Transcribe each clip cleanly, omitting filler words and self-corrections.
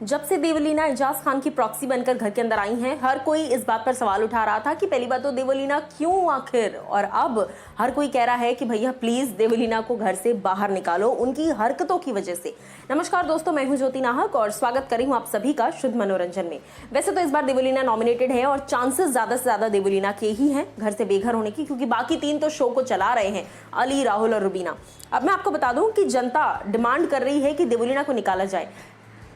जब से देवलीना एजाज खान की प्रॉक्सी बनकर घर के अंदर आई हैं, हर कोई इस बात पर सवाल उठा रहा था कि पहली बात तो देवलीना क्यों आखिर, और अब हर कोई कह रहा है कि भैया प्लीज देवलीना को घर से बाहर निकालो उनकी हरकतों की वजह से। नमस्कार दोस्तों, मैं हूं ज्योति नाहक और स्वागत कर रही हूं आप सभी का शुद्ध मनोरंजन में। वैसे तो इस बार देवलीना नॉमिनेटेड है और चांसेस ज्यादा से ज्यादा देवलीना के ही हैं घर से बेघर होने की, क्योंकि बाकी तीन तो शो को चला रहे हैं, अली, राहुल और रुबीना। अब मैं आपको बता दूं कि जनता डिमांड कर रही है कि देवलीना को निकाला जाए।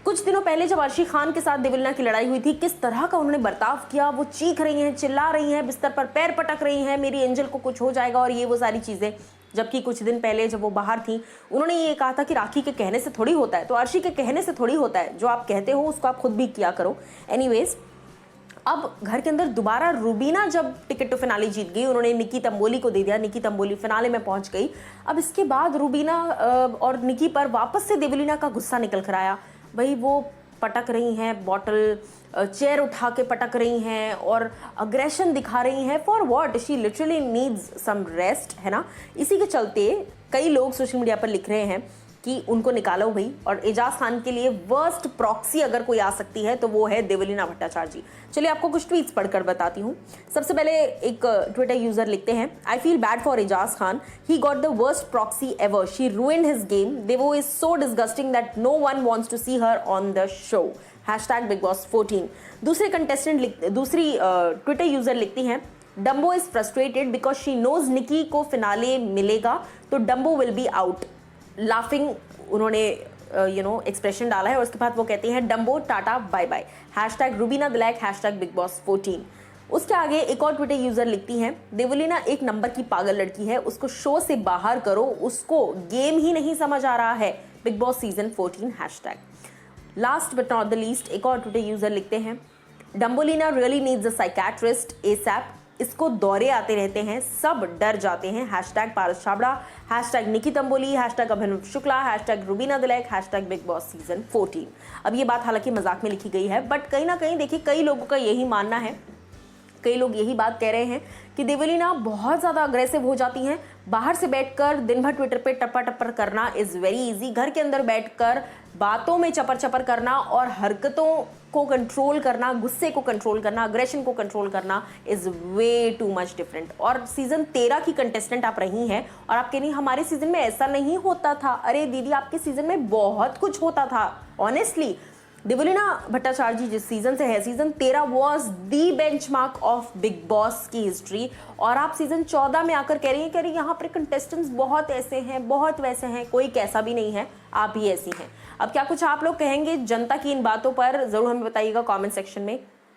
कुछ दिनों पहले जब अर्शी खान के साथ देवलीना की लड़ाई हुई थी, किस तरह का उन्होंने बर्ताव किया, वो चीख रही हैं, चिल्ला रही हैं, बिस्तर पर पैर पटक रही हैं, मेरी एंजल को कुछ हो जाएगा और ये वो सारी चीजें। जबकि कुछ दिन पहले जब वो बाहर थी, उन्होंने ये कहा था कि राखी के कहने से थोड़ी होता है, तो अर्शी के कहने से थोड़ी होता है, जो आप कहते हो उसको आप खुद भी किया करो। एनीवेज, अब घर के अंदर दोबारा रुबीना जब टिकट टू फिनाले जीत गई, उन्होंने निकी तंबोली को दे दिया, निकी तंबोली फिनाले में पहुंच गई। अब इसके बाद रुबीना और निकी पर वापस से देवलीना का गुस्सा निकल कर आया। भाई वो पटक रही हैं, बॉटल चेयर उठा के पटक रही हैं और अग्रेशन दिखा रही हैं। For what? She literally needs some rest, है ना। इसी के चलते कई लोग सोशल मीडिया पर लिख रहे हैं कि उनको निकालो भाई, और एजाज खान के लिए वर्स्ट प्रॉक्सी अगर कोई आ सकती है तो वो है देवलीना भट्टाचार्य जी। चलिए आपको कुछ ट्वीट्स पढ़कर बताती हूँ। सबसे पहले एक ट्विटर यूजर लिखते हैं, I feel bad for Eijaz Khan, he got the worst proxy ever, she ruined his game, Devo is so disgusting that no one wants to see her on the show, #BigBoss14। दूसरी Twitter user लिखती हैं, Dumbo is frustrated because she knows Nikki को finale मिलेगा तो Dumbo will be out, laughing उन्होंने expression डाला है। और उसके बाद वो कहती हैं, Dumbo tata bye bye, #Rubina Dilaik, #BigBoss14। उसके आगे एक और ट्विटर यूजर लिखती हैं, देवलीना एक नंबर की पागल लड़की है, उसको शो से बाहर करो, उसको गेम ही नहीं समझ आ रहा है, Bigg Boss season 14 #। Last but not the least एक और ट्विटर यूजर लिखते हैं, Dumbolina really needs a psychiatrist ASAP, इसको दौरे आते रहते हैं, सब डर जाते हैं, #पारस छाबड़ा, #निकी तंबोली, #अभिनव शुक्ला, #रुबीना दिलैक, #BigBoss सीजन 14। अब ये बात हालांकि मजाक में लिखी गई है, बट कहीं ना कहीं देखिए कई लोगों का यही मानना है, कई लोग यही बात कह रहे हैं कि देवलीना बहुत ज़्यादा अग्रेसिव हो जाती हैं। बाहर से बैठकर दिन भर ट्विटर पे टप्पा टप्पर करना इज़ वेरी इजी, घर के अंदर बैठकर बातों में चपर चपर करना और हरकतों को कंट्रोल करना, गुस्से को कंट्रोल करना, अग्रेशन को कंट्रोल करना is way too much different. और सीज़न 13 की कंटेस्टेंट आप रही हैं और आप कह रही हमारे सीज़न में ऐसा नहीं होता था। अरे दीदी, आपके सीज़न में बहुत कुछ होता था। ऑनेस्टली देवलीना भट्टाचार्य जी जिस सीजन से है, season 13 was the benchmark of big boss की हिस्ट्री, और आप सीजन 14 में आकर कह रही हैं कि यहाँ पर कंटेस्टेंट्स बहुत ऐसे हैं, बहुत वैसे हैं। कोई कैसा भी नहीं है, आप ही ऐसी हैं। अब क्या कुछ आप लोग कहेंगे जनता की इन बातों पर, जरूर हमें बताइएगा कमेंट सेक्शन में।